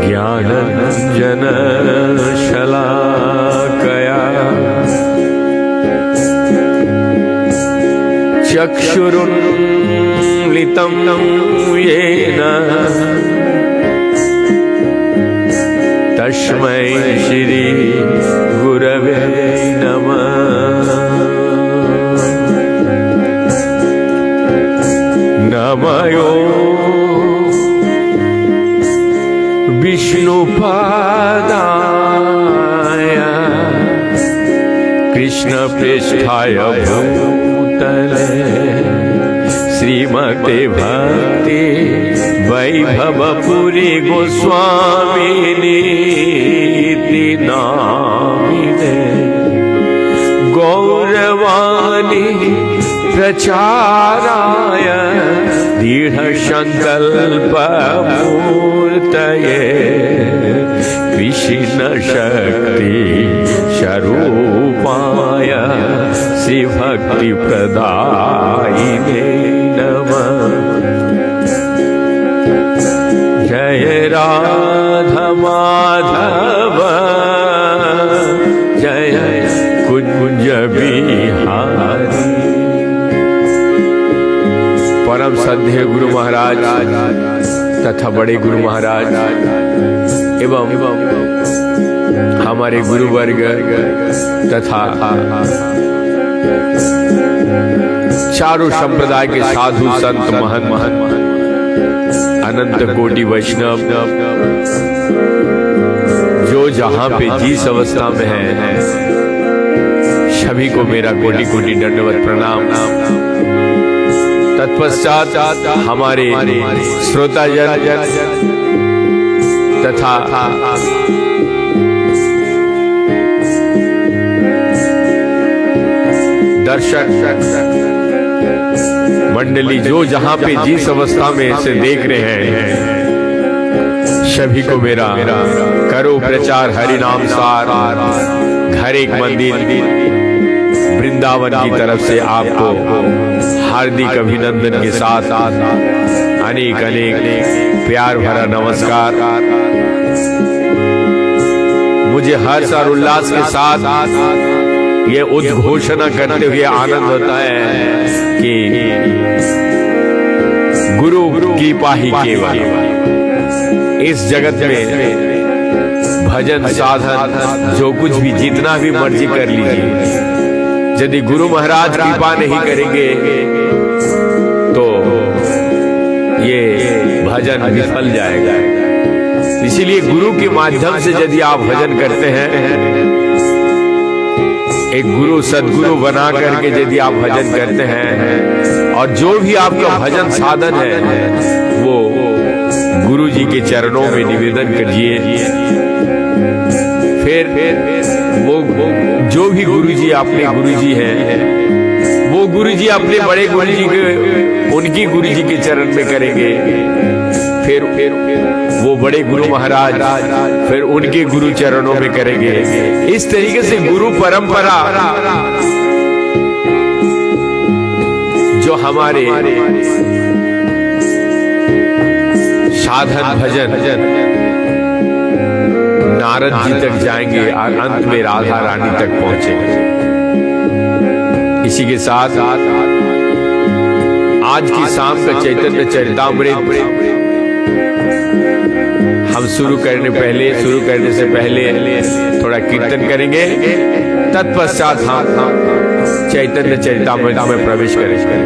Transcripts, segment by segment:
ज्ञानाञ्जनशलाकया चक्षुरुन्मिलितं येन तस्मै श्री गुरवे नमः। नमो विष्णुपादाय कृष्णप्रेष्ठाय भूतले श्रीमते भक्ति वैभवपुरी गोस्वामिनी नामिने गौरवाणी प्रचाराय दृढसङ्कल्पमूर्तये कृष्ण शक्ति स्वरूपाय श्री भक्ति प्रदायिने नमः। जय राधा माधव जय कुंज बिहारी। परम श्रद्धेय गुरु महाराज तथा बड़े गुरु महाराज एवं हमारे गुरु वर्ग तथा चारों संप्रदाय के साधु संत महंत अनंत कोटि वैष्णव जो जहां पे जिस अवस्था में है सभी को मेरा कोटि कोटि दंडवत प्रणाम। तत्पश्चात हमारे श्रोताजन तथा दर्शक मंडली जो जहां पे जिस अवस्था में इसे देख रहे हैं सभी को मेरा करो प्रचार हरि नाम सार घर एक मंदिर वृंदावन की तरफ से आपको हार्दिक अभिनंदन के साथ अनेक अनेक प्यार भरा नमस्कार। मुझे हर्ष और उल्लास के साथ ये उद्घोषणा करते हुए आनंद होता है कि गुरु कृपा ही केवल। इस जगत में भजन साधन जो कुछ भी जितना भी मर्जी कर लीजिए, यदि गुरु महाराज कृपा नहीं करेंगे तो ये भजन विफल जाएगा। इसीलिए गुरु के माध्यम से यदि आप भजन करते हैं, एक गुरु सदगुरु बना करके यदि आप भजन करते हैं और जो भी आपका भजन साधन है वो गुरु जी के चरणों में निवेदन करिए। फिर वो जो भी गुरु जी अपने गुरु जी हैं वो गुरु जी अपने बड़े गुरु जी के उनकी गुरु जी के चरण में करेंगे। फिर वो बड़े गुरु महाराज फिर उनके गुरु चरणों में करेंगे। इस तरीके से गुरु परंपरा जो हमारे साधन भजन नारद जी तक जाएंगे और अंत में राधा रानी तक पहुंचेंगे। इसी के साथ आज की शाम का चैतन्य चरितामृत हम शुरू करने से पहले थोड़ा कीर्तन करेंगे। तत्पश्चात हम चैतन्य चरितामृत में प्रवेश करेंगे।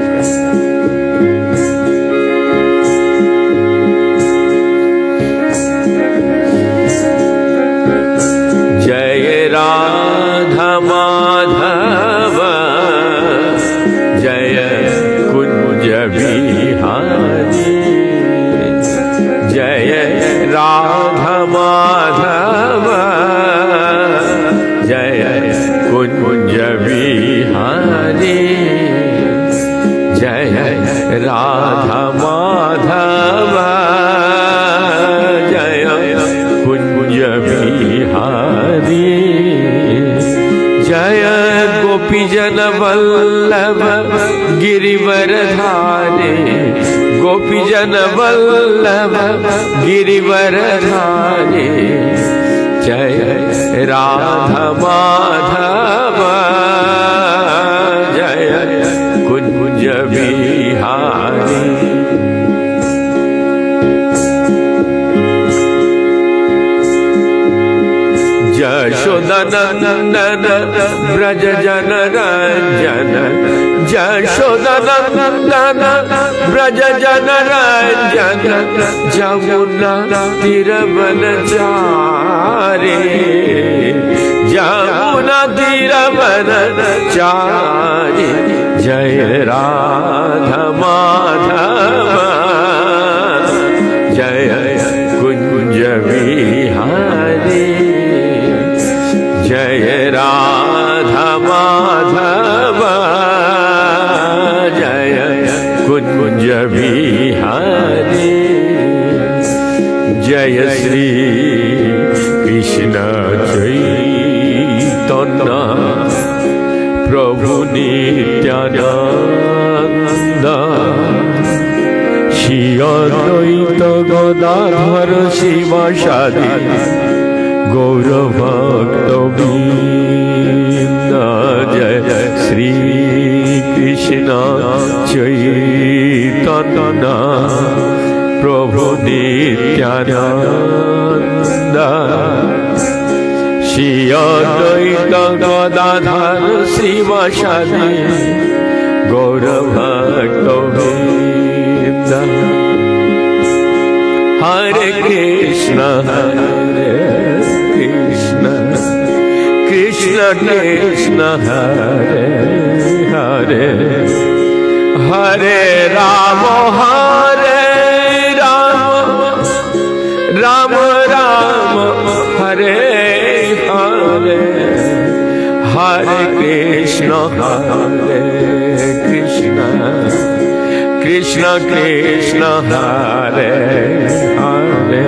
जय राधा माधव जय कुंज बिहारी। जय राधा माधव जय कुंज बिहारी। जय राधा माधव जय कुंज बिहारी। जय गोपी जन वल्लभ गिरिवर धारे गोपीजन वल्लभ गिरिवरधारी जय राधा माधव जय कुंज बिहारी। यशोदनंदन ब्रज जन रंजन यशोदनंदन ब्रज जन रंजन जमुना तीरवनचारी जमुना तीरवनचारी जय राधा माधव जय कुंज बिहारी जय राधा माधव जय कुंज बिहारी। जय श्री कृष्ण चैतन्य प्रभु नित्यानंद श्री अद्वैत गदाधर शिवासादि गौरभक्तवृंद जय श्री कृष्ण चैतन्य प्रभु नित्यानंद श्री अद्वैत गदाधर शिवासादि गौरभक्तवृंद। हरे कृष्ण कृष्ण कृष्ण हरे हरे हरे राम राम राम हरे हरे हरे कृष्ण कृष्ण कृष्ण हरे हरे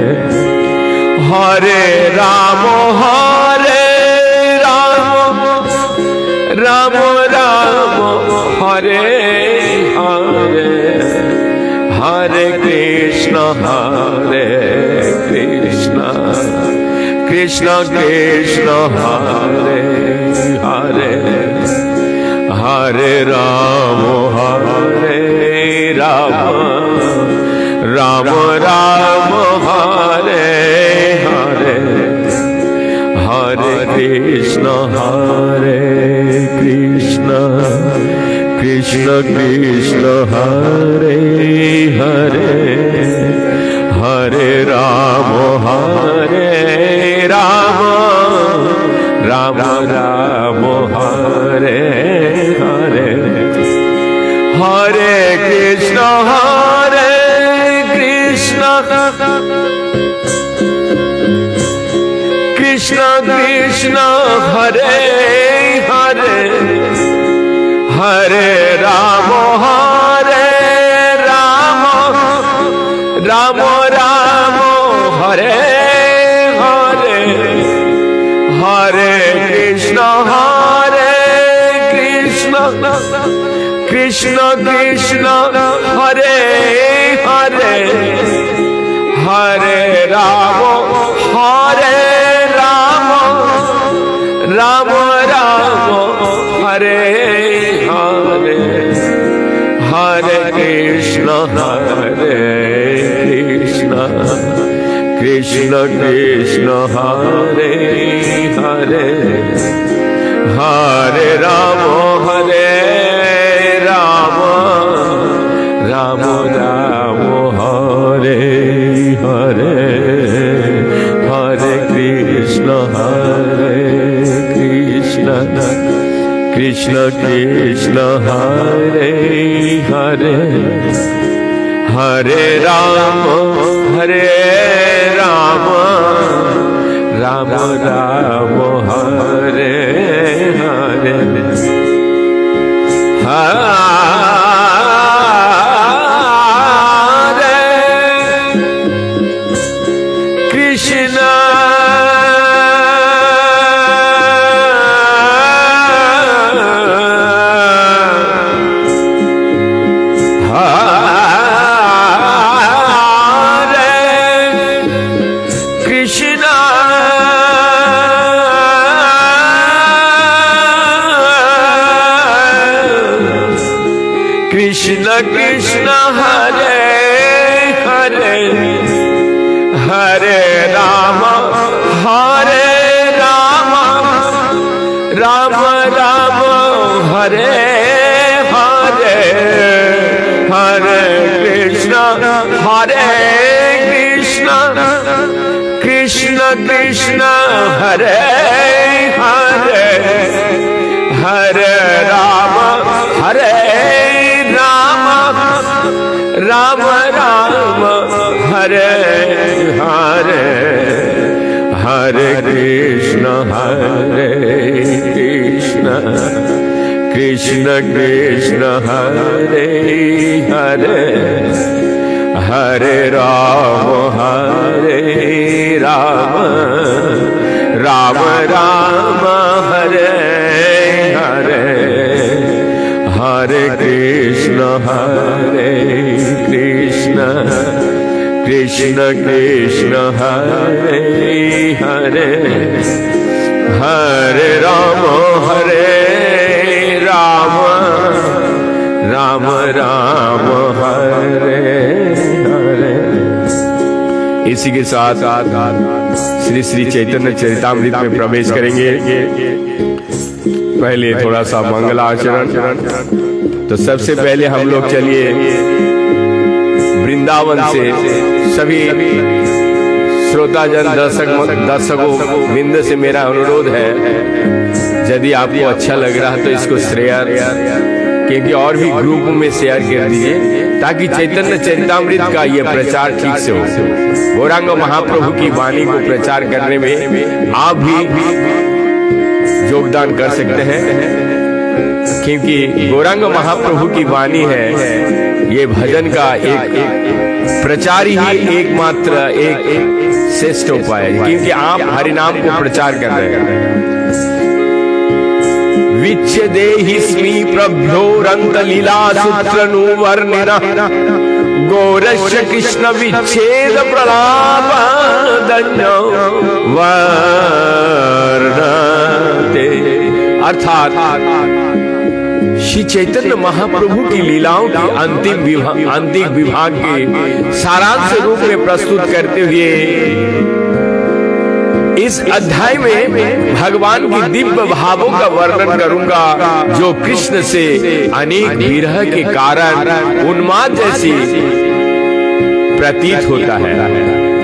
हरे राम राम राम हरे हरे हरे कृष्ण कृष्ण कृष्ण हरे हरे हरे राम राम राम हरे हरे हरे कृष्ण कृष्ण कृष्ण हरे हरे हरे राम राम राम हरे हरे हरे कृष्ण कृष्ण कृष्ण हरे हरे हरे राम राम राम हरे हरे हरे कृष्ण कृष्ण कृष्ण हरे हरे हरे राम राम राम हरे हरे हरे कृष्ण कृष्ण कृष्ण हरे हरे हरे राम राम राम हरे हरे हरे कृष्ण कृष्ण कृष्ण हरे हरे हरे राम राम राम हरे हरे हरे कृष्ण कृष्ण कृष्ण हरे हरे हरे राम राम राम हरे हरे हरे कृष्ण कृष्ण कृष्ण हरे हरे हरे राम राम राम हरे हरे हरे कृष्ण कृष्ण कृष्ण हरे हरे हरे राम राम राम हरे हरे हरे कृष्ण कृष्ण कृष्ण हरे हरे हरे राम राम राम हरे हरे। इसी के साथ श्री श्री चैतन्य चरितामृत में प्रवेश करेंगे। पहले थोड़ा सा मंगलाचरण। तो सबसे पहले हम लोग चलिए वृंदावन से सभी श्रोताजन दर्शकों बिंद से मेरा अनुरोध है, यदि आपको अच्छा लग रहा है तो इसको शेयर, क्योंकि और भी ग्रुप में शेयर कर दीजिए ताकि चैतन्य चरितामृत का ये प्रचार ठीक से हो। गौरांग महाप्रभु की वाणी को प्रचार करने में आप भी योगदान कर सकते हैं, क्योंकि गौरांग महाप्रभु की वाणी है, ये भजन का एक प्रचार ही एकमात्र एक श्रेष्ठ उपाय है, क्योंकि आप हरिनाम को प्रचार कर रहे हैं। विच्छेदेहिस्मि प्रभ्योरंत लीला सूत्रनुवर्णिना गौरस्य कृष्ण विच्छेद प्रलाप दन्यो वर्णते। अर्थात श्री चैतन्य महाप्रभु की लीलाओं की अंतिम विभाग के सारांश रूप में प्रस्तुत करते हुए इस अध्याय में भगवान की दिव्य भावों का वर्णन करूंगा, जो कृष्ण से अनेक विरह के कारण उन्माद जैसी प्रतीत होता है।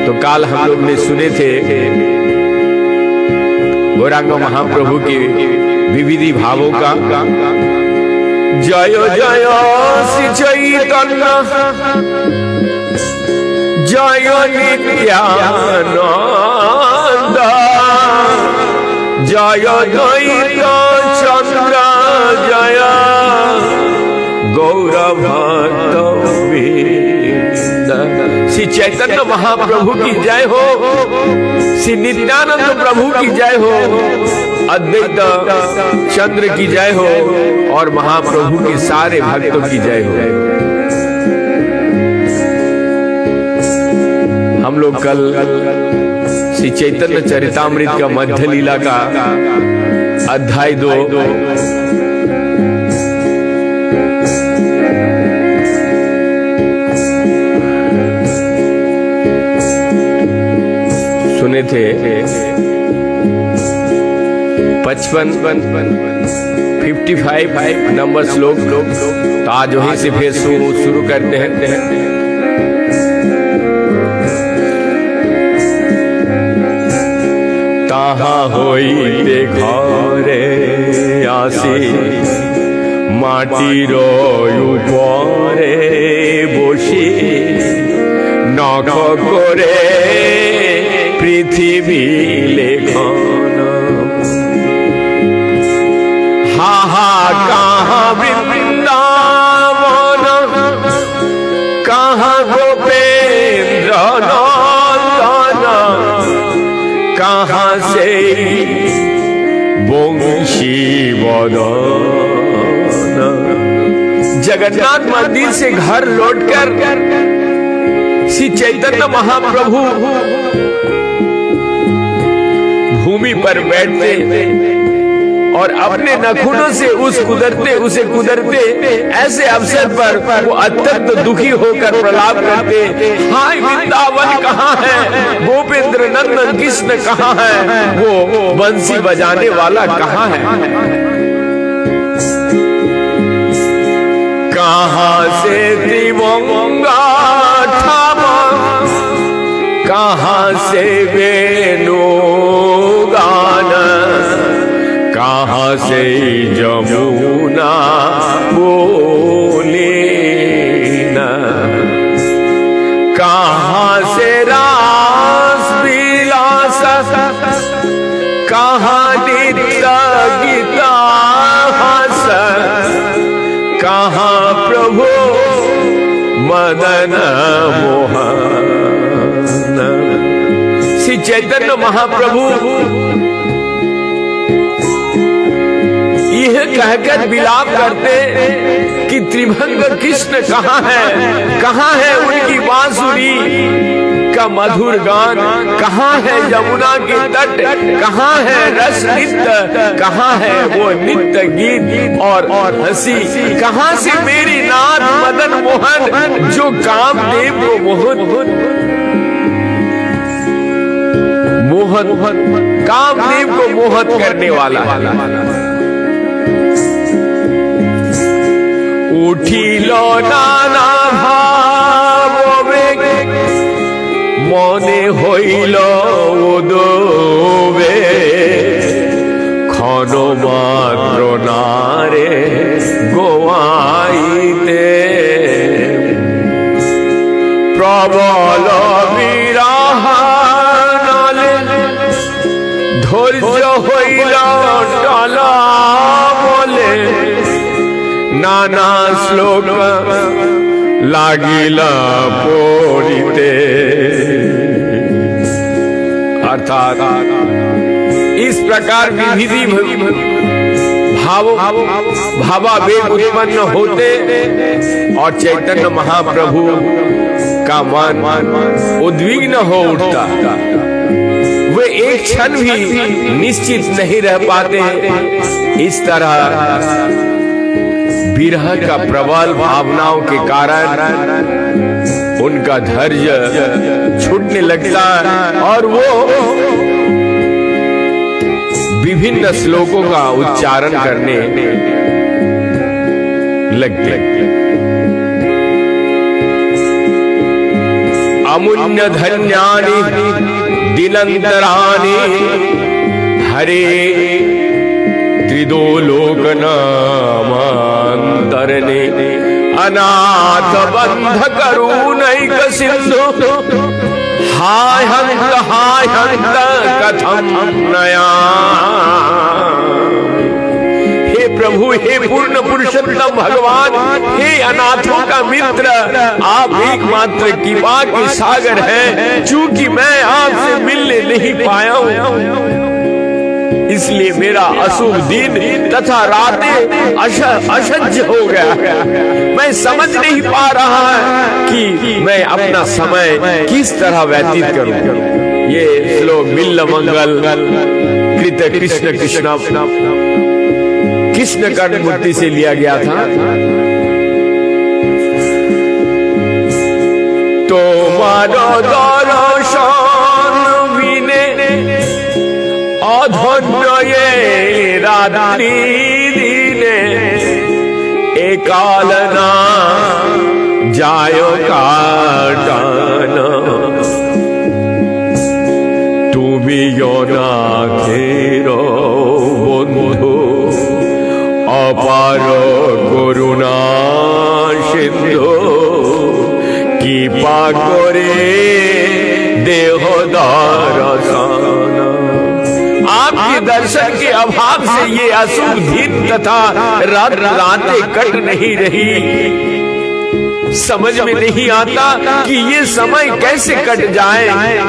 तो काल हम लोग ने सुने थे गौरांग महाप्रभु के विविधि भावों का। जय जय श्री चैतन्य जय नित्यानंद जय द्वैत चंद्र जय गौरभक्त श्री चैतन्य महाप्रभु की जय हो, श्री नित्यानंद प्रभु की जय हो, अद्वैत चंद्र की जय हो और महाप्रभु के सारे भक्तों की जय हो। हम लोग कल श्री चैतन्य चरितामृत का मध्य लीला का अध्याय 2 सुने थे। 55 नंबर श्लोक। तो आज वहीं से फिर शुरू करते हैं। ताहा होइते घरे आसी माटिर उपरे बसी नख करे पृथ्वी लेखन हाहा कहाँ वृंदावन कहाँ गोपेन्द्र नंदन कहाँ से वंशी वदन। जगन्नाथ मंदिर से घर लौटकर श्री चैतन्य महाप्रभु भूमि पर बैठते और अपने नखूनों से उसे कुदरते ऐसे अवसर पर वो अत्यंत दुखी होकर प्रलाप करते, हाय वृंदावन कहाँ है, गोपेंद्र नंदन कृष्ण कहाँ है, वो बंसी बजाने वाला कहाँ है। कहाँ से त्रिभंगा ठामा, कहाँ से वेणु गान, कहाँ से जमुना बोले न, कहाँ से रास विलास, कहाँ नित्य गीता हस, कहाँ प्रभु मदन मोहन। श्री चैतन्य महाप्रभु यह कहकर विलाप करते कि त्रिभंग कृष्ण कहाँ है उनकी बांसुरी का मधुर गान, कहाँ है यमुना के तट, कहाँ है रस नृत्य, कहाँ है वो नित्य गीत और हंसी, कहाँ से मेरी नाथ मदन मोहन जो कामदेव को कामदेव को मोहत करने वाला है। उठिलो नाना भाव मने हইল উদবে, ক্ষণ মাত্র নারে গোয়াইতে, প্রবল বিরহ নলে ধৈর্য হইল টলা বলে, नाना श्लोक लागिला पढ़िते। अर्थात इस प्रकार विविधि भावावेग उत्पन्न होते और चैतन्य महाप्रभु का मन उद्विग्न हो उठता। वे एक क्षण भी निश्चित नहीं रह पाते। इस तरह विरह का प्रबल भावनाओं के कारण उनका धैर्य छूटने लगता और वो विभिन्न श्लोकों का उच्चारण करने लगते। अमूल्य धन्यानि दिनंतरानि हरे त्रिदो लोक नामांतरने, अनाथ बंध करुणैक सिंधु हाय हंत कथम नया। हे प्रभु, हे पूर्ण पुरुषोत्तम भगवान, हे अनाथों का मित्र, आप एकमात्र कृपा के सागर हैं। चूंकि मैं आपसे मिलने नहीं पाया हूँ, इसलिए मेरा अशुभ दिन तथा रातें असह्य हो गया। मैं समझ नहीं पा रहा कि मैं अपना समय किस तरह व्यतीत करूं। ये श्लोक बिल्ल मंगल कृत कृष्ण कृष्ण कृष्ण कर्ण मूर्ति से लिया गया था। तुम्हारो दर्शन बिने अधन्य ये रात्रि दिने, एकाल ना जायो काटन, তুমি অনাথের বন্ধু অপার করুণা সিন্ধু, কৃপা করে দেহ দর্শন। आपके दर्शन के अभाव से ये अशुभ दिन तथा रातें कट नहीं रही। समझ में नहीं आता कि ये समय कैसे कट जाए,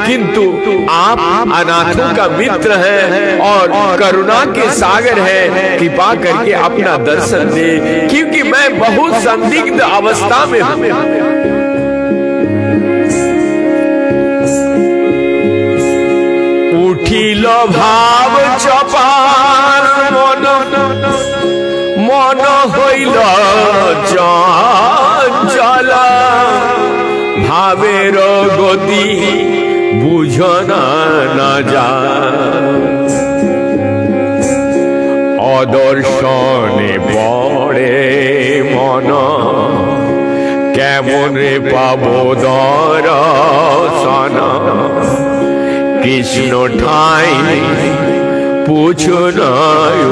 किंतु आप अनाथों का मित्र हैं और करुणा के सागर हैं। कृपा करके अपना दर्शन दे, क्योंकि मैं बहुत संदिग्ध अवस्था में हूँ। उठिल भाव चपार मन মন হইল চঞ্চল, ভাবের গতি বুঝনা না যায়। অদর্শনে পড়ে মন, কেমন রে পাবো দর্শন। কৃষ্ণ ঠাই পুছো না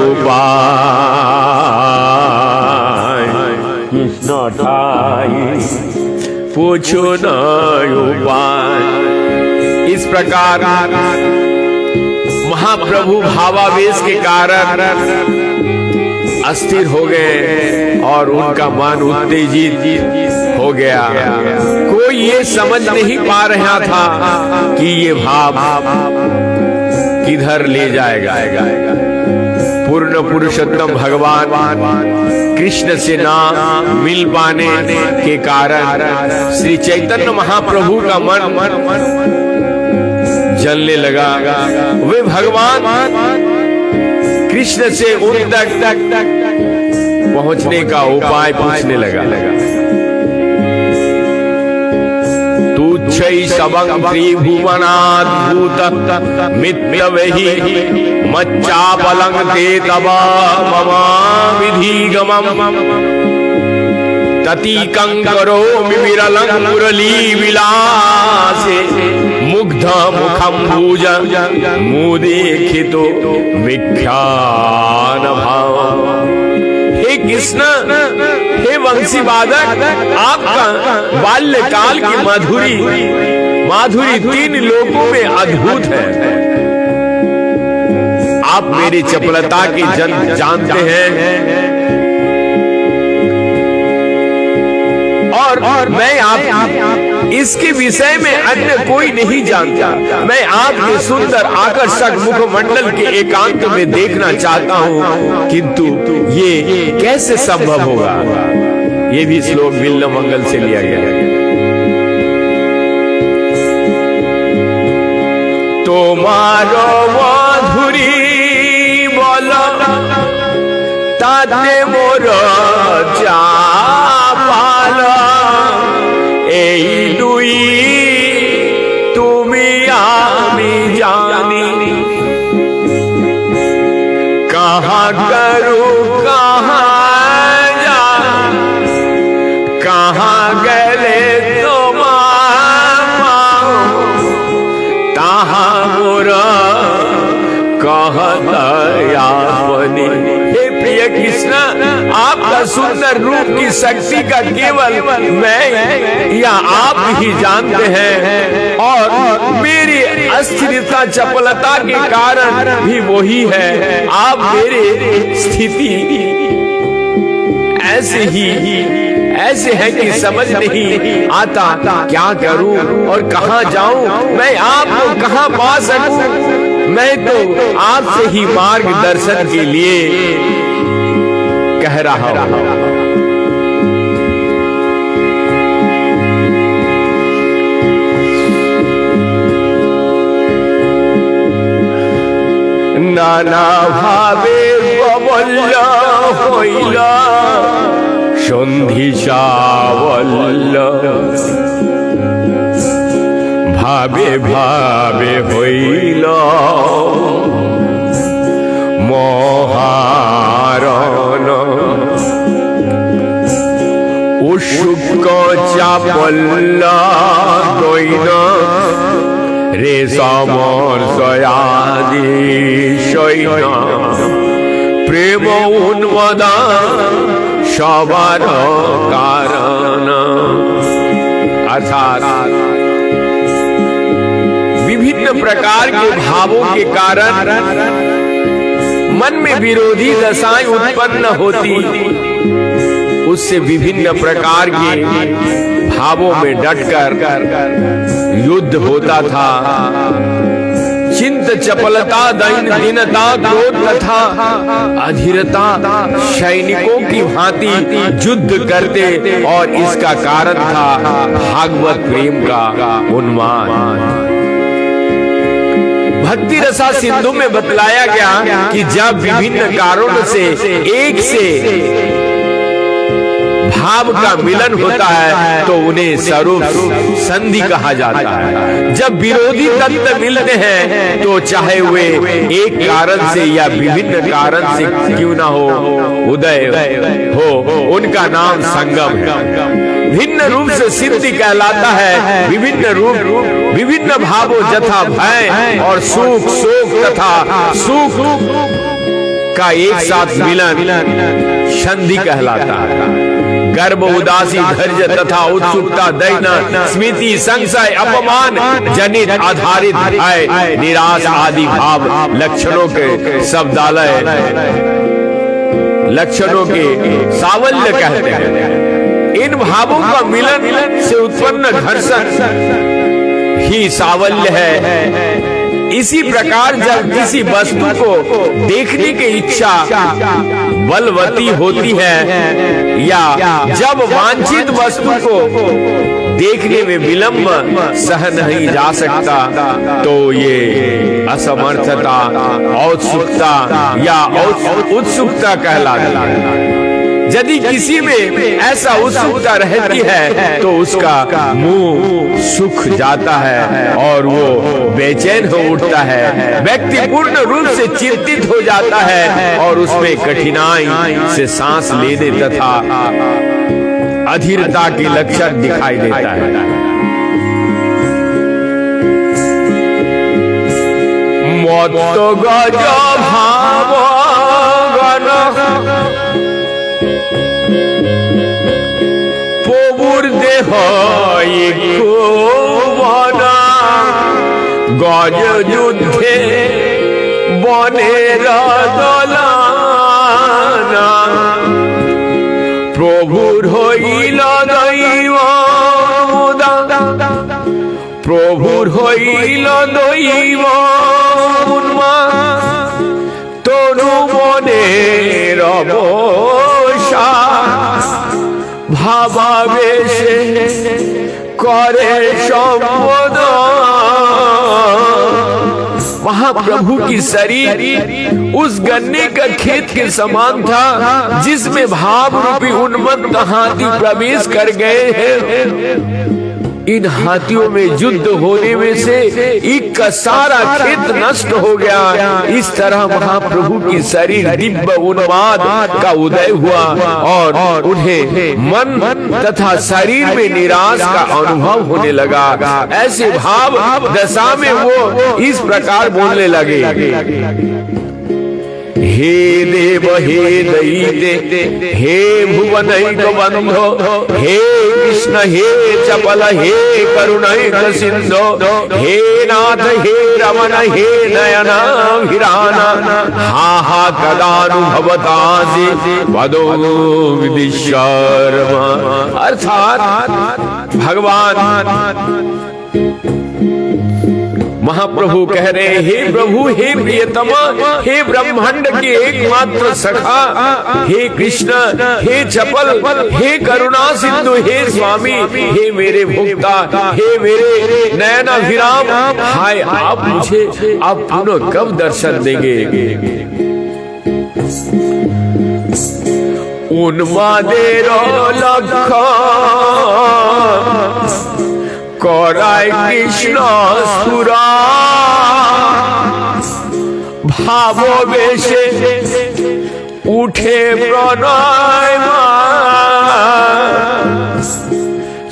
উপায়, কৃষ্ণ ঠাই पूछो न उपाय। इस प्रकार महाप्रभु भावावेश के कारण अस्थिर हो गए और उनका मन उत्तेजित हो गया। कोई ये समझ नहीं पा रहा था कि ये भाव किधर ले जाएगा। पूर्ण पुरुषोत्तम भगवान कृष्ण से ना मिल पाने के कारण श्री चैतन्य महाप्रभु का मन जलने लगा। वे भगवान कृष्ण से उन तक पहुंचने का उपाय पूछने लगा। तुच्छै सबं त्रिभुवनाद्भुत मित्रवहि मच्चापलं ते तव मम विधिगमम्। ततीकं करोमि विरलं मुरली विलासे, मुग्ध मुखं भुज मुदेखितो विख्यान भाव। हे कृष्ण, हे वंशी वादक, आपका बाल्यकाल की माधुरी तीन लोकों में अद्भुत है। आप मेरी चपलता की जानते हैं और मैं आप इसके विषय में अन्य कोई नहीं जानता। मैं आपके सुंदर आकर्षक मुखमंडल के एकांत में देखना चाहता हूँ, किंतु ये कैसे संभव होगा। ये भी श्लोक बिल्ल मंगल से लिया गया है। तुम्हारो माधुरी बोलो ताते मोर चापाल, এই দুই তুমি আমি জানি। कहाँ करूँ कहाँ जा, कहाँ गले तुम्हार ताहा मोरा कहता अपनी। हे प्रिय कृष्ण, आपका सुंदर रूप की शक्ति का केवल मैं या आप ही जानते हैं, और मेरी अस्थिरता चपलता के कारण भी वही है। आप मेरे स्थिति ऐसे है कि समझ नहीं आता क्या करूं और कहां जाऊं। मैं आपको कहां पा सकूं। मैं तो आपसे ही मार्गदर्शन के लिए कह रहा हूं। नाना भावे बबल्ल হইল সন্ধি সাবল্য, ভাবে ভাবে হইল মহারণ। উশুক চাপল্য দৈন রেশমর সয়াদি সৈন্য, প্রেম উন্মদা সবার कारण। अर्थात विभिन्न प्रकार के भावों के कारण मन में विरोधी दशाएं उत्पन्न होती, उससे विभिन्न प्रकार के भावों में डटकर युद्ध होता था। चिंत चपलता दीनता क्रोध तथा अधीरता सैनिकों की भांति युद्ध करते, और इसका कारण था भागवत प्रेम का उन्माद। भक्ति रसा सिंधु में बतलाया गया कि जब विभिन्न कारणों से एक से भाव का मिलन होता है तो उन्हें स्वरूप संधि कहा जाता है। जब विरोधी तत्व मिलते हैं तो चाहे वे एक कारण से या विभिन्न कारण से क्यों ना हो उदय हो, उनका नाम संगम है। भिन्न रूप से सिद्धि कहलाता है। विभिन्न रूप विभिन्न भावों जथा भय और सुख शोक तथा सुख का एक साथ मिलन संधि कहलाता है। गर्व उदासी धैर्य तथा उत्सुकता दैन्य स्मृति संशय अपमान जनित आधारित भय निराश आदि भाव लक्षणों के शब्दालय लक्षणों के सावल्य कहते हैं। इन भावों का मिलन से उत्पन्न घर्षण ही सावल्य है। इसी प्रकार जब किसी वस्तु को देखने की इच्छा बलवती होती है या जब वांछित वस्तु को देखने में विलंब सह नहीं जा सकता तो ये असमर्थता औत्सुकता या उत्सुकता कहलाती है। यदि किसी में ऐसा उत्सुकता रहती है तो उसका मुंह सूख जाता है और वो बेचैन हो उठता है। व्यक्ति पूर्ण रूप से चिंतित हो जाता है और उसमें कठिनाई से सांस लेने तथा अधीरता के लक्षण दिखाई देता है। मत गज भाव देह गज युद्धे बनेर दलाना प्रभुर हईल दैव प्रभुर हईल दैव तनु मनेर भावावेशे करे संबोधन। महाप्रभु की शरीर उस गन्ने का खेत के समान था जिसमें भाव रूपी उन्मत्त हाथी प्रवेश कर गए हैं। इन हाथियों में युद्ध होने में से एक का सारा खेत नष्ट हो गया। इस तरह महाप्रभु की शरीर दिव्य उन्माद का उदय हुआ और उन्हें मन तथा शरीर में निराश का अनुभव होने लगा। ऐसे भाव दशा में वो इस प्रकार बोलने लगे, हे देव हे दैत्य हे भुवनैक बंधो हे कृष्ण हे चपल हे करुणैक सिंधो हे नाथ हे रमण हे नयनाभिराना हा हा कदानुभवतासि पदो विदिशर्म। अर्थात भगवान महाप्रभु कह रहे, हे प्रभु हे प्रियतम हे ब्रह्मांड के एकमात्र सखा हे कृष्ण हे चपल हे करुणा सिंधु हे स्वामी हे मेरे भुक्ता हे मेरे नयनाभिराम, हाय आप मुझे आप पुनः कब दर्शन देंगे। उन्मादेरो लक्ष्य कराय कृष्ण सुरा भाववेशे उठे प्रणय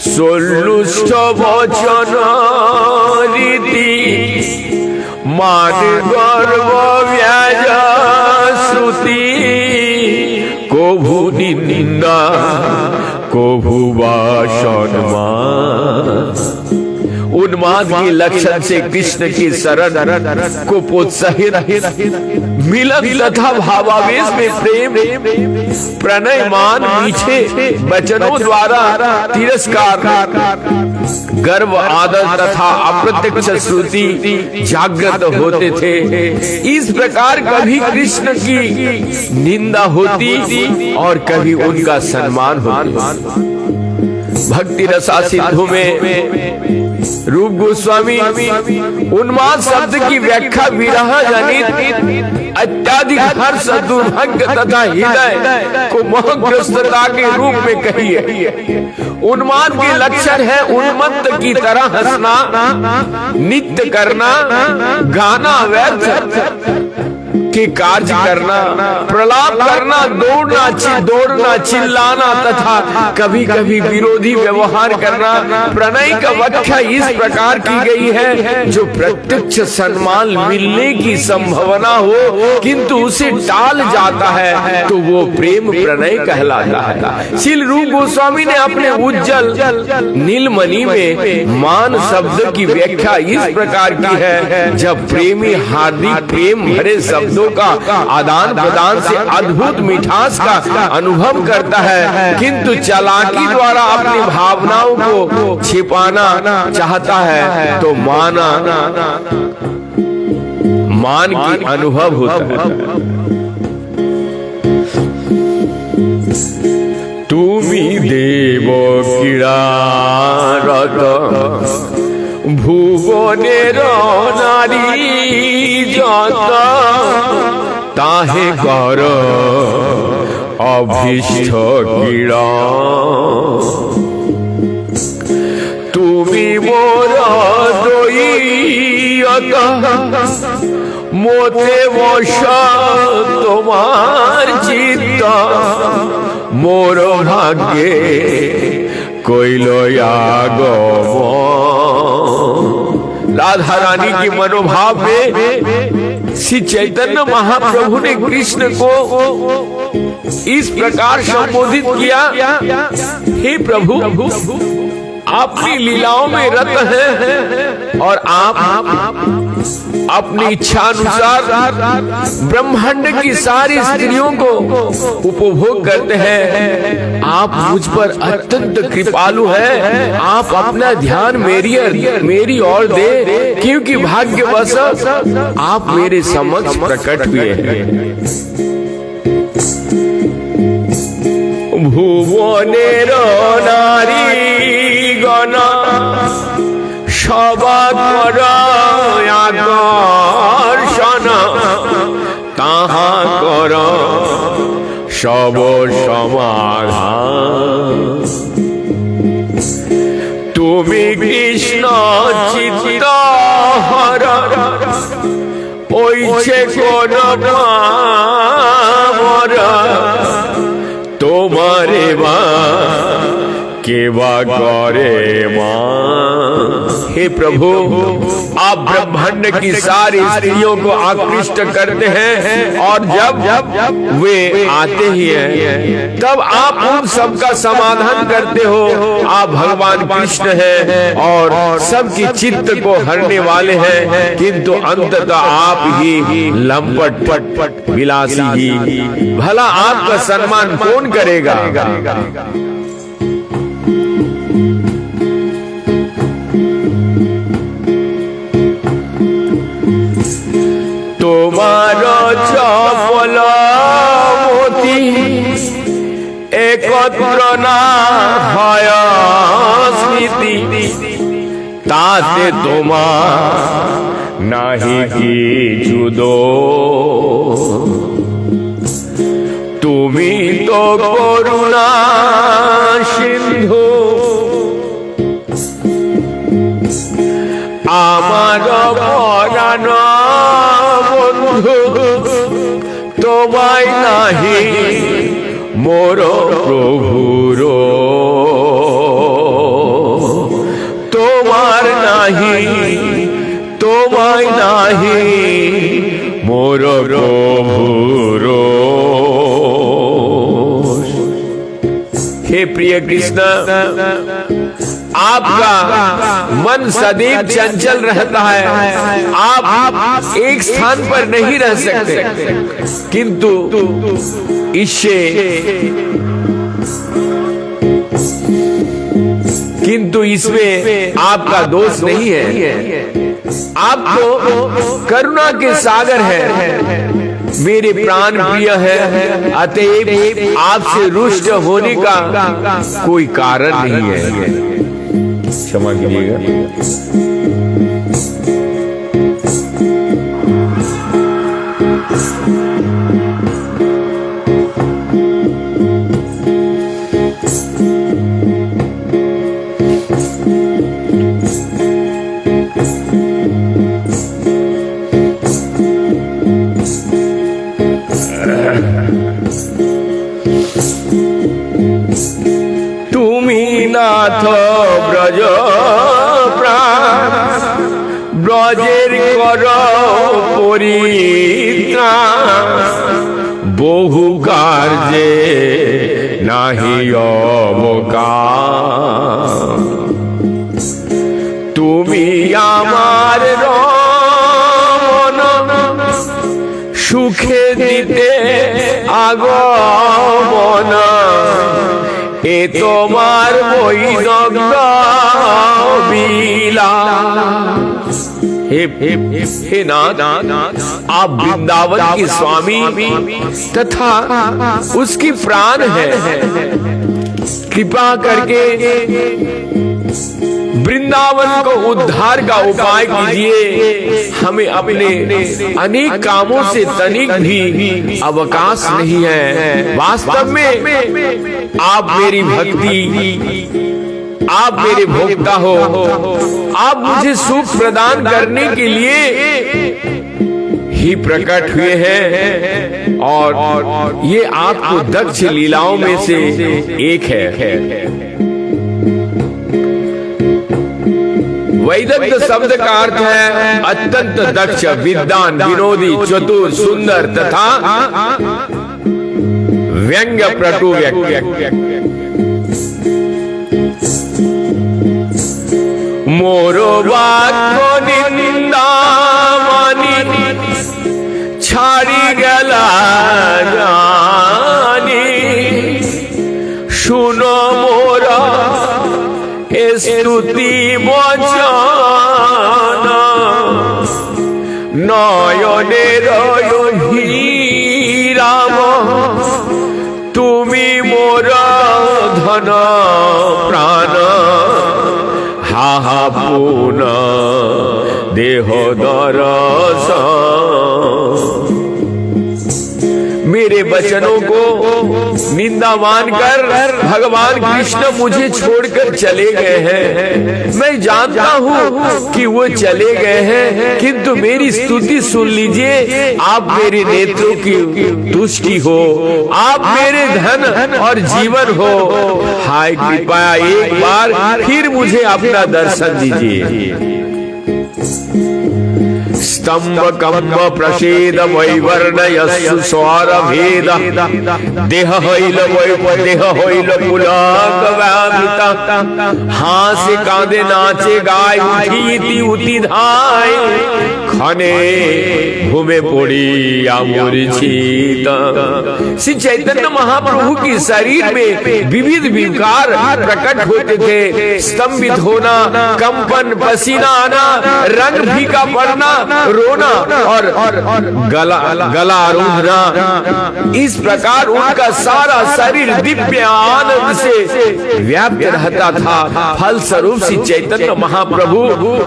सोल्लुष्ट वचन रीति मान गर्व व्याज श्रुति कभु निंदा कभु सम्मान। उन्माद के लक्षण से कृष्ण की शरण को प्रोत्साहित मिलन तथा भावावेश में प्रेम प्रणय मान मीठे वचनों द्वारा तिरस्कार गर्व आदर तथा अप्रत्यक्ष श्रुति जागृत होते थे। इस प्रकार कभी कृष्ण की निंदा होती और कभी उनका सम्मान होता। भक्ति रसा सिंधु में रूप गोस्वामी उन्माद शब्द की व्याख्या विरह जनित अत्याधिक हर्ष दुर्भाग्य तथा हृदय को मोहग्रस्तता के रूप में कही है। उन्माद के लक्षण है उन्मत्त की तरह हंसना, नित्य करना, गाना, व्यर्थ के कार्य करना, प्रलाप करना, दौड़ना, चिल्लाना तथा कभी कभी विरोधी व्यवहार करना। प्रणय का व्याख्या इस प्रकार की गई है जो प्रत्यक्ष सम्मान मिलने की संभावना हो किंतु उसे टाल जाता है तो वो प्रेम प्रणय कहलाता है। श्री रूप गोस्वामी ने अपने उज्जवल नीलमणि में मान शब्द की व्याख्या इस प्रकार की है, जब प्रेमी हार्दिक प्रेम भरे शब्दों का आदान प्रदान से अद्भुत मिठास का अनुभव करता है किंतु चालाकी द्वारा अपनी भावनाओं को छिपाना चाहता है तो मान की अनुभव होता है। तुमी देव क्रीड़ारत भुवनेर नारी जत ताहे कर अभीष्ट क्रीड़ा। तुमी मोर दईयत मोते वश तुम्हार चित्त मोर भाग्ये कोइल आगम। राधा रानी की मनोभाव में श्री चैतन्य महाप्रभु ने कृष्ण को इस प्रकार संबोधित किया, हे प्रभु अपनी लीलाओं में रत हैं और आप अपनी इच्छा अनुसार ब्रह्मांड की सारी स्त्रियों को उपभोग करते हैं। आप मुझ पर अत्यंत कृपालु हैं। आप अपना ध्यान मेरी ओर दे क्योंकि भाग्यवश आप मेरे समक्ष प्रकट हुए हैं। भुवनेर नारी गण सबाकर आकर्षण ताहा कर सब समाधान। तुमी कृष्ण चित्त हर ओइछे कोन पामर तुम्हारे माँ केवा करे माँ। हे प्रभु आप ब्रह्मांड की सारी स्त्रियों को आकृष्ट करते हैं और जब वे आते ही हैं तब आप उन सबका समाधान करते हो। आप भगवान कृष्ण हैं और सबकी चित्त को हरने वाले हैं किंतु अंततः आप ही लंपट विलासी ही। भला आपका सम्मान कौन करेगा। तुम्हारो चपल मोती एकत्र ना হয় स्मृति ताते तुम्हार नहीं किछु दोष। तुमी तो करुणा सिंधु आमार पराण তোমায় নাহি মোর প্রভুর তোমার নাহি তোমায় নাহি মোর প্রভুর। हे प्रिय कृष्ण आपका मन सदैव चंचल रहता है। आप एक स्थान पर नहीं रह सकते किंतु इसमें आपका दोष नहीं है। आप तो करुणा के सागर हैं मेरे प्राण प्रिय है, अतएव आपसे रुष्ट होने का कोई कारण नहीं है। क्षमा कीजिएगा। नाथ ब्रज प्राण ब्रजेर कर परित्राण बहु कार्ये नाहि अवकाश तुमी आमार रमन सुखे दिते আগমন এ তোমার বৈদগ্ধ বিলাস। हे नाथ, आप वृंदावन के स्वामी तथा उसकी प्राण है। कृपा करके वृंदावन को उद्धार का उपाय कीजिए। हमें अपने अनेक कामों से तनिक भी अवकाश नहीं है। वास्तव में आप मेरी भक्ति, आप मेरे भोक्ता हो। आप मुझे सुख प्रदान करने के लिए ही प्रकट हुए हैं और ये आपको दक्ष लीलाओं में से एक है। वैदग्ध शब्द का अर्थ है अत्यंत दक्ष, विद्वान, विनोदी, चतुर, सुंदर तथा व्यंग्य प्रटु व्यक्ति। मोरो वाक्य निंदा मानी छाड़ी गला जानी सुनो मोरा स्तुति बचन नयनेर राम तुमी मोर धन प्राण हाहा पुन देह दर्शन। मेरे वचनों को निंदा मानकर भगवान कृष्ण मुझे छोड़कर चले गए हैं। मैं जानता हूँ कि वो चले गए हैं, किंतु मेरी स्तुति सुन लीजिए। आप मेरे नेत्रों की तुष्टि हो, आप मेरे धन और जीवन हो। हाय कृपया एक बार फिर मुझे अपना दर्शन दीजिए। स्तंभ कंभ प्रसेद वैवर्ण यस्सु स्वर भेद देह होइल पुलक व्यामिता हास्य कांदे नाचे गाय उठी उति धाय खने घूमे पड़ी मूर्छित। श्री चैतन्य महाप्रभु की शरीर में विविध विकार प्रकट होते थे। स्तंभित होना, कंपन, पसीना आना, रंग फीका पड़ना, रोना और गला रूंधना, इस प्रकार उनका सारा शरीर दिव्य आनंद से व्याप्त रहता था। फल स्वरूप श्री चैतन्य महाप्रभु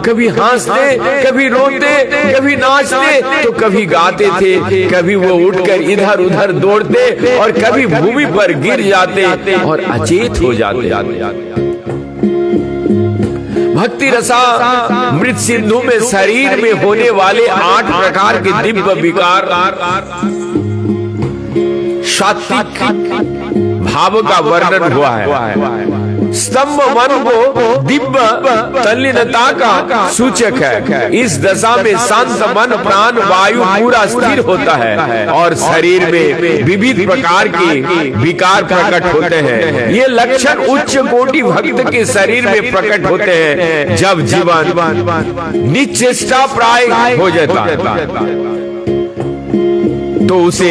कभी हंसते, कभी रोते, कभी नाचते तो कभी गाते थे। कभी वो उठकर इधर उधर दौड़ते और कभी भूमि पर गिर जाते और अचेत हो जाते। भक्ति रसा मृत सिंधु में शरीर में होने वाले 8 प्रकार के दिव्य विकार सात्विक भाव का वर्णन हुआ है। स्तंभ मन को दिव्य तल्लीनता का सूचक है। इस दशा में शांत मन, प्राण, वायु पूरा स्थिर होता है और शरीर में विविध प्रकार के विकार प्रकट होते हैं। ये लक्षण उच्च कोटि भक्त के शरीर में प्रकट होते हैं जब जीवन निश्चेष्टा प्राय हो जाता है। तो उसे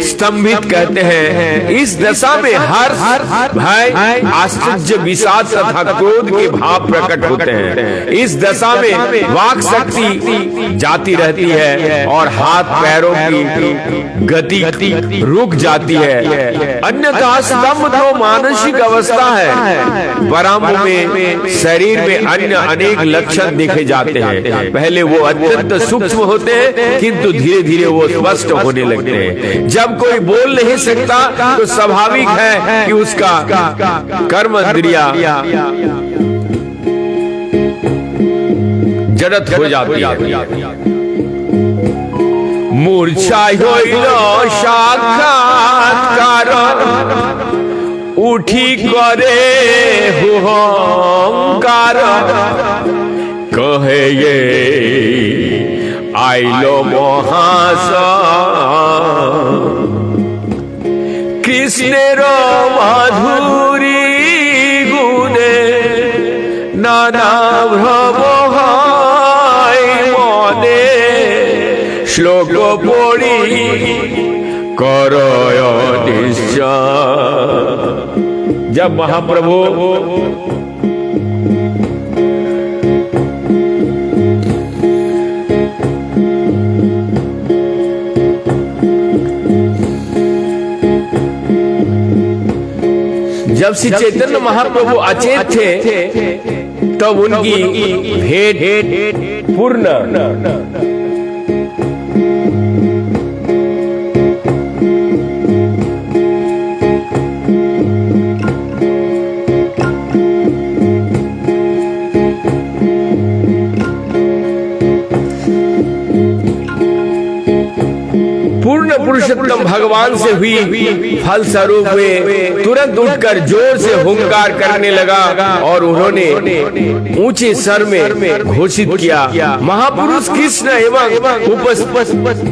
स्तंभित कहते हैं। इस दशा में हर्ष, भय, आश्चर्य, विषाद तथा क्रोध के भाव प्रकट होते हैं। इस दशा में वाक शक्ति जाती रहती है और हाथ पैरों की गति रुक जाती है। अन्यथा स्तंभ तो मानसिक अवस्था है। प्रारंभ में शरीर में अन्य अनेक लक्षण देखे जाते हैं। पहले वो अत्यंत सूक्ष्म होते हैं, किंतु धीरे धीरे वो स्पष्ट होने लगते हैं। जब कोई बोल नहीं सकता तो स्वाभाविक है कि उसका कर्म इंद्रिया जड़त हो जाती है। मूर्छा হইল সাক্ষাৎকার উঠি করে হুঙ্কার कहे ये आइलो महाशय कृष्णेर माधुरी गुणे नाना भ्रम मने श्लोक पढ़ी करय निश्चय। जब महाप्रभु जब श्री चैतन्य महाप्रभु अचेत थे तब उनकी भेंट पूर्ण पुरुषोत्तम भगवान से हुई। फल स्वरूप वे तुरंत उठकर जोर से हुंकार करने लगा और उन्होंने ऊंचे स्वर में घोषित किया, महापुरुष कृष्ण एवं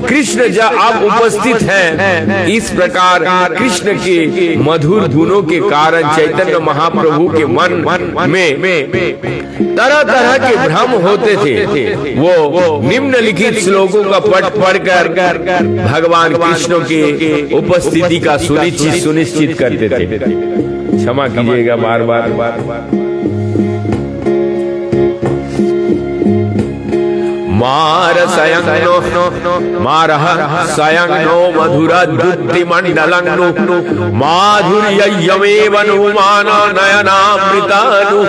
कृष्ण जब आप उपस्थित हैं। इस प्रकार कृष्ण के मधुर गुणों के कारण चैतन्य महाप्रभु के मन में तरह तरह के भ्रम होते थे। वो निम्नलिखित श्लोकों का पढ़ पढ़कर भगवान कृष्ण की उपस्थिति का सुनिश्चित करते थे। क्षमा कीजिएगा बार बार। मारहसयनो मधुरद्युतिमण्डलंनु माधुर्यमेव नुमान नयनामृतानु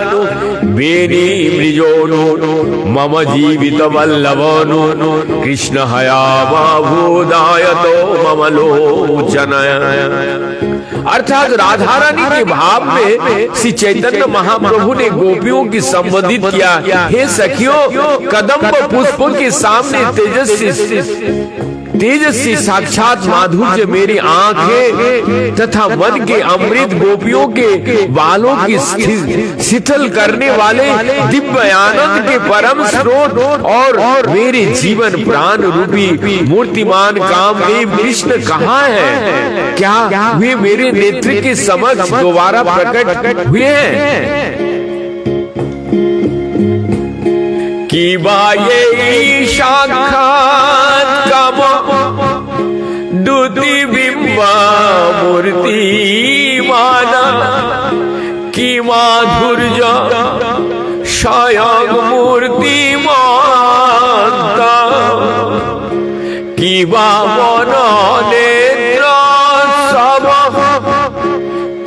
वेणी मृजोनु मम जीवित वल्लभनु कृष्ण हयामाभूदायतो मम लोचनय। अर्थात राधा रानी के भाव में श्री चैतन्य महाप्रभु ने गोपियों की संबोधित किया, हे सखियों, कदम्ब पुष्पों के सामने तेजस्वी साक्षात माधुर्य मेरी आंखें तथा मन के अमृत गोपियों के बालों की शीतल करने वाले दिव्य आनंद के परम स्रोत और मेरे जीवन प्राण रूपी मूर्तिमान कामदेव कृष्ण कहाँ है? क्या वे मेरे नेत्र के समक्ष दोबारा प्रकट हुए हैं? कि बाये साक्षात कम दुति बिंबा मूर्ति माना कि माधुर्य स्वयं मूर्ति माता कि मन नेत्र सब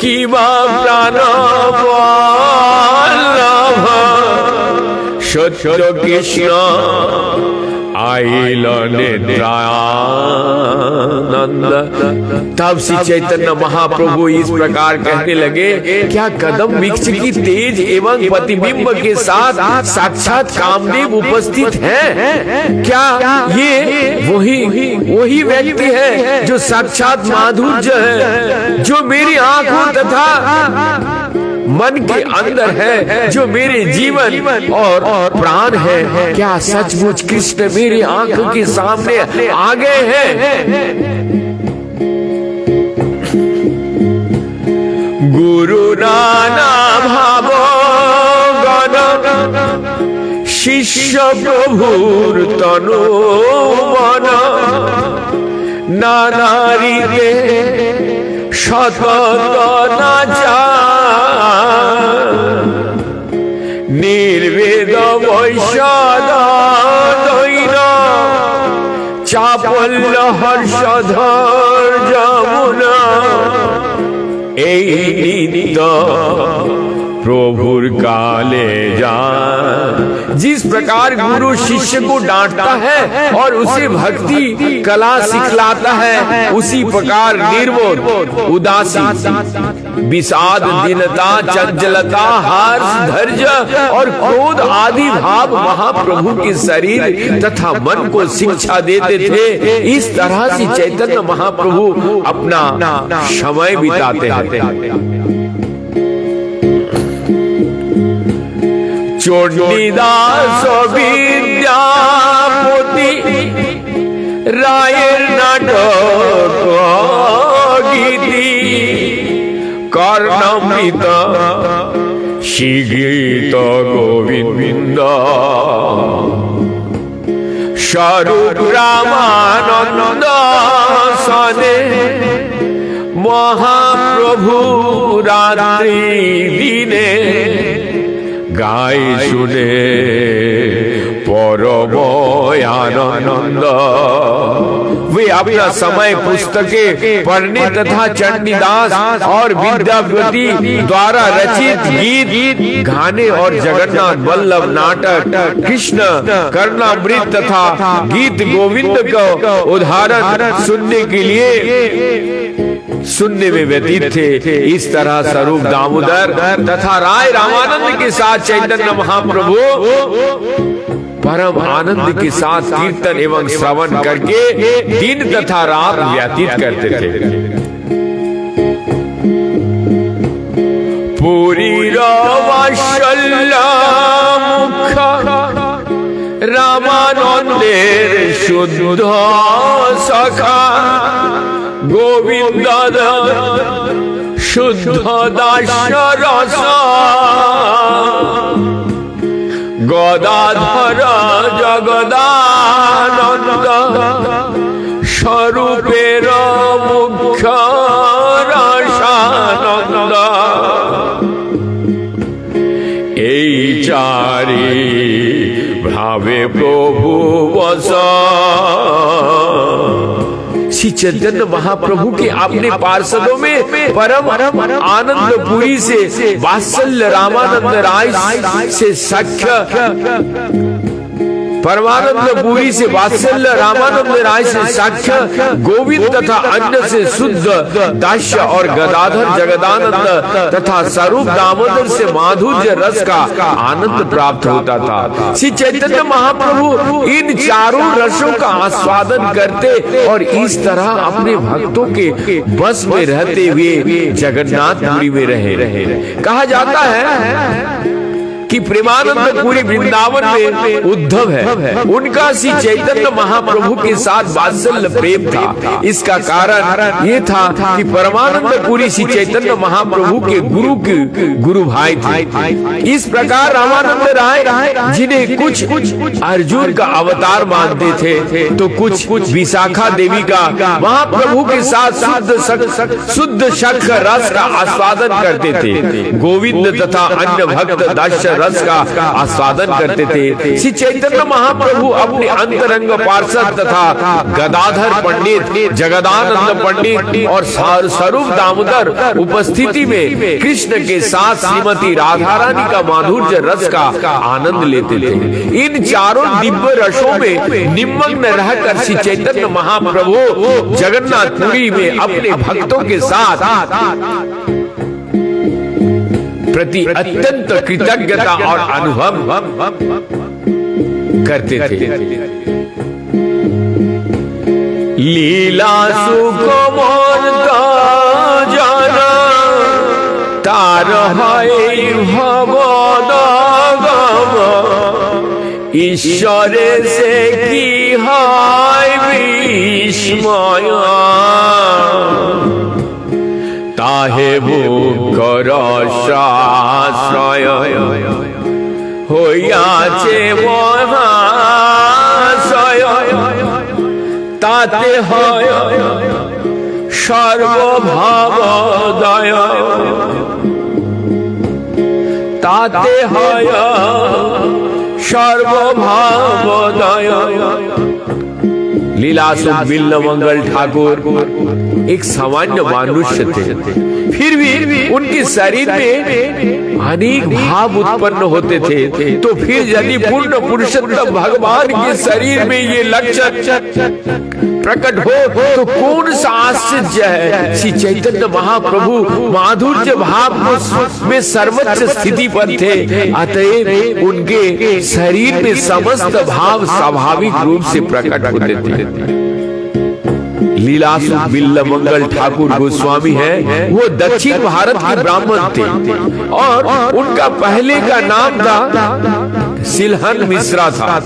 कि प्राण वल्लभ सत्य कृष्ण आइल नेत्रानंद। तब श्री चैतन्य महाप्रभु इस प्रकार कहने लगे, क्या कदम वृक्ष की तेज एवं प्रतिबिंब के साथ साक्षात कामदेव उपस्थित हैं? क्या ये वही व्यक्ति है जो साक्षात माधुर्य है, जो मेरी आंखों तथा मन के अंदर है, जो मेरे जीवन और प्राण है? क्या सचमुच कृष्ण मेरी आंखों के सामने आ गए हैं? गुरु नाना भाव गण शिष्य प्रभुर तनु मन নারীতে সতত নাচা নির্বেদ বৈষদ দৈন চাপল্য হর্ষধর যমুনা এই নিত্য प्रभुर काले जा। जिस प्रकार गुरु शिष्य को डांटता है और उसे भक्ति कला सिखलाता है, उसी प्रकार निर्मोह, उदासी, विषाद, दीनता, चंचलता, हर्ष, धैर्य और क्रोध आदि भाव महाप्रभु के शरीर तथा मन को शिक्षा देते थे। इस तरह से चैतन्य महाप्रभु अपना समय बिताते हैं। चंडीदास विद्यापति रायर नाटक गीति कर्णमृत श्रीगीत गोविंद स्वरूप रामानंद सने महाप्रभु रात्रि दिने गाय सुने परम आनंद। वे अपना समय पुस्तकें पढ़ने तथा चंडीदास और विद्यापति द्वारा रचित गीत गाने और जगन्नाथ वल्लभ नाटक कृष्ण कर्णामृत तथा गीत गोविंद को उदाहरण सुनने में व्यतीत थे। इस तरह स्वरूप दामोदर तथा राय रामानंद के साथ चैतन्य महाप्रभु परम आनंद के साथ कीर्तन एवं श्रवण करके दिन तथा रात व्यतीत करते थे। पूरी वात्सल्य मुख रामानंदेर शुद्ध सखा गोविंद शुद्ध दास रस गदाधर जगदानंद स्वरूपेर मुख्य रसानंद এই চারি ভাবে প্রভু বস। श्री चैतन्य महाप्रभु के अपने पार्षदों में परम आनंदपुरी से वात्सल्य रामानंद राय से सख्य परमानंदपुरी से वात्सल्य रामानंद राय से साक्ष्य गोविंद तथा अन्य से शुद्ध दास्य और गदाधर जगदानंद तथा स्वरूप दामोदर से माधुर्य रस का आनंद प्राप्त होता था। श्री चैतन्य महाप्रभु इन चारों रसों का आस्वादन करते और इस तरह अपने भक्तों के बस में रहते हुए जगन्नाथपुरी में रहे। कहा जाता है कि प्रेमानंद पूरी वृंदावन में उद्धव है, उनका श्री चैतन्य महाप्रभु के साथ वात्सल्य प्रेम था। इसका कारण ये था कि परमानंद पूरी श्री चैतन्य महाप्रभु के गुरु भाई थे। इस प्रकार रामानंद राय जिन्हें कुछ अर्जुन का अवतार मानते थे तो कुछ विशाखा देवी का महाप्रभु के साथ शुद्ध शख रस का आस्वादन करते थे। गोविंद तथा अन्य भक्त दास्य रस का आस्वादन करते थे। श्री चैतन्य महाप्रभु अपने अंतरंग पार्षद तथा गदाधर पंडित जगदानंद पंडित और स्वरूप दामोदर उपस्थिति में कृष्ण के साथ श्रीमती राधा रानी का माधुर्य रस का आनंद लेते थे। इन चारों दिव्य रसों में निमग्न रहकर श्री चैतन्य महाप्रभु जगन्नाथपुरी में अपने भक्तों के साथ प्रति अत्यंत कृतज्ञता और अनुभव करते थे। लीला सुकोमल जाना तार भवदगम ईश्वरे से की है विस्मय ताहे मुखर आश्रय হইয়াছে মহাশয় ताते হয় সর্বভাবদয়, ताते হয় সর্বভাবদয়। लीलासुख बिल्लमंगल ठाकुर एक सामान्य मनुष्य थे, फिर भी उनके शरीर में अनेक भाव उत्पन्न होते थे। तो फिर यदि पूर्ण पुरुषोत्तम भगवान के शरीर में ये लक्षण प्रकट हो तो कौन सा आश्चर्य है। श्री चैतन्य महाप्रभु माधुर्य भाव में सर्वोच्च स्थिति पर थे, अतएव उनके शरीर में समस्त भाव स्वाभाविक रूप से प्रकट होते थे। लीलासुख बिल्लमंगल ठाकुर गोस्वामी है, वो दक्षिण भारत के ब्राह्मण थे और उनका पहले का नाम था सिलहन मिश्रा था।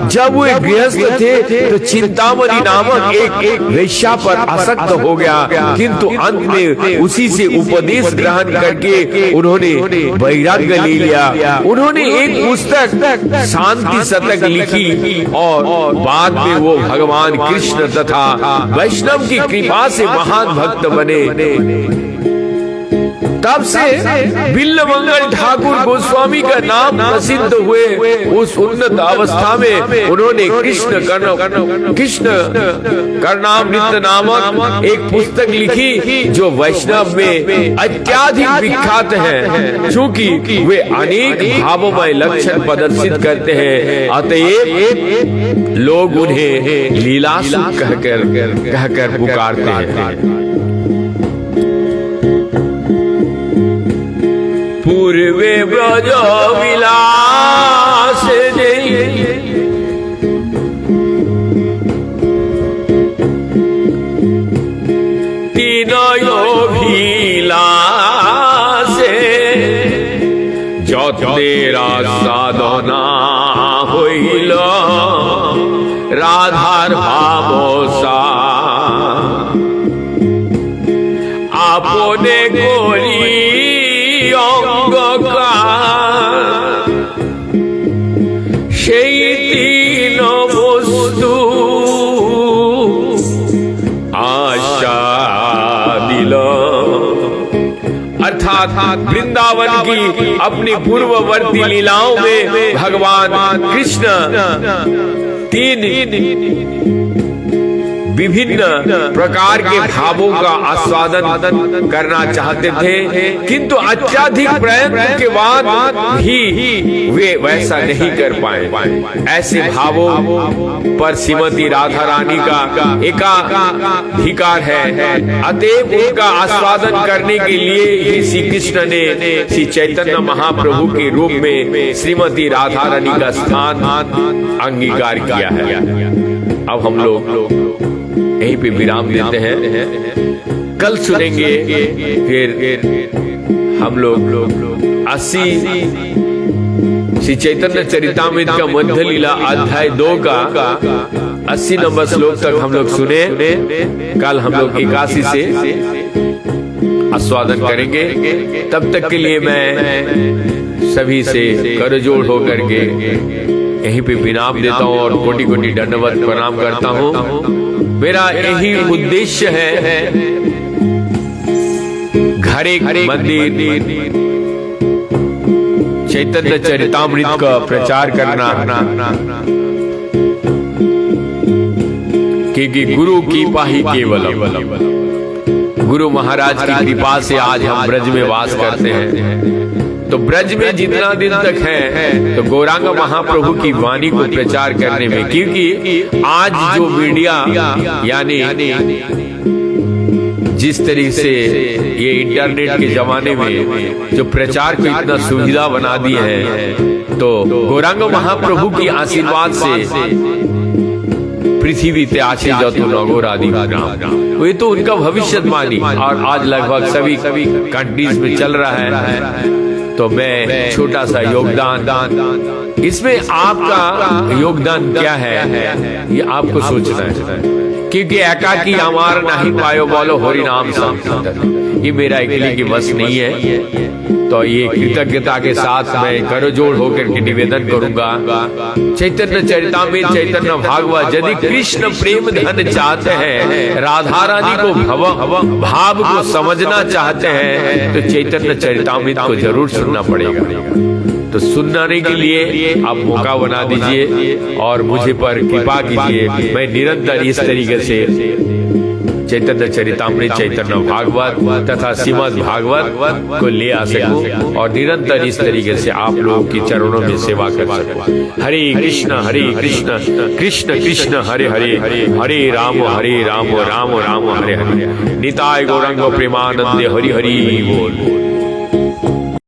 जब वे गृहस्थ थे तो चिंतामणि नामक एक वेश्या पर आसक्त हो गया, किंतु अंत में उसी से उपदेश ग्रहण करके उन्होंने वैराग्य ले लिया। उन्होंने एक पुस्तक शांति शतक लिखी और बाद में वो भगवान कृष्ण तथा वैष्णव की कृपा से महान भक्त बने। तब से बिल्लमंगल ठाकुर गोस्वामी का नाम प्रसिद्ध हुए। उस उन्नत अवस्था में उन्होंने कृष्ण कर्णामृत नामक एक पुस्तक लिखी जो वैष्णव में अत्यधिक विख्यात है, चूंकि वे अनेक भावमय लक्षण प्रदर्शित करते हैं, अतएव लोग उन्हें लीलासुख कहकर पुकारते हैं। पूर्वे ब्रज विलास तीनयोभिलास যতেরা সাধনা হইল রাধার ভাবসা আপনে করি সেই তিন বস্তু आशा दिल। अर्थात वृंदावन की अपनी पूर्ववर्ती लीलाओं में भगवान कृष्ण तीन विभिन्न प्रकार के भावों का आस्वादन करना चाहते थे, किंतु अत्यधिक प्रयत्न के बाद भी वे वैसा नहीं कर पाए। ऐसे भावों पर श्रीमती राधा रानी का एकाधिकार है, अतएव उनका आस्वादन करने के लिए ही श्री कृष्ण ने श्री चैतन्य महाप्रभु के रूप में श्रीमती राधा रानी का स्थान अंगीकार किया है। अब हम लोग यहीं पे विराम देते हैं, कल सुनेंगे फिर हम लोग 80 श्री चैतन्य चरितामृत का मध्य लीला अध्याय 2 का 80 नंबर श्लोक तक हम लोग सुने। कल हम लोग 81 से आस्वादन करेंगे। तब तक के लिए मैं सभी से करजोड़ होकर के यहीं पे विराम देता हूँ और कोटि कोटि दंडवत प्रणाम करता हूँ। मेरा यही उद्देश्य है, घर एक मंदिर चैतन्य चरितामृत का प्रचार करना, क्योंकि गुरु कृपा ही केवल। गुरु महाराज की कृपा से आज हम ब्रज में वास करते हैं। तो ब्रज में जितना दिन तक है तो गौरांग महाप्रभु की वाणी को प्रचार करने में, क्योंकि आज जो मीडिया यानी जिस तरीके से ये इंटरनेट के जमाने में जो प्रचार को इतना सुविधा बना दी है, तो गौरांग महाप्रभु की आशीर्वाद से पृथ्वी ते आचे जतु नगोर आदि ग्राम, ये तो उनका भविष्यवाणी और आज लगभग सभी कंट्रीज में चल रहा है। तो मैं छोटा सा योगदान, इसमें आपका योगदान क्या है ये आपको सोचना है, क्योंकि एकाकी अमार नहीं पायो बोलो हरि नाम संकीर्तन, ये मेरा अकेले की बस नहीं है। तो ये कृतज्ञता के साथ मैं करजोड़ होकर के निवेदन करूंगा, चैतन्य चरितामृत चैतन्य भागवत यदि कृष्ण प्रेम धन चाहते हैं, राधा रानी को भाव को समझना चाहते हैं, तो चैतन्य चरितामृत को जरूर सुनना पड़ेगा। तो सुनने के लिए आप मौका बना दीजिए और मुझे पर कृपा कीजिए, मैं निरंतर इस तरीके से चैतन्य चरितामृत चैतन्य भागवत तथा श्रीमद् भागवत को ले आ सकूं और निरंतर इस तरीके से आप लोगों की चरणों में सेवा कर सकूं। हरे कृष्ण कृष्ण कृष्ण हरे हरे, हरे राम राम राम हरे हरे। निताय गौरांग प्रेमानंदे हरि हरि बोल।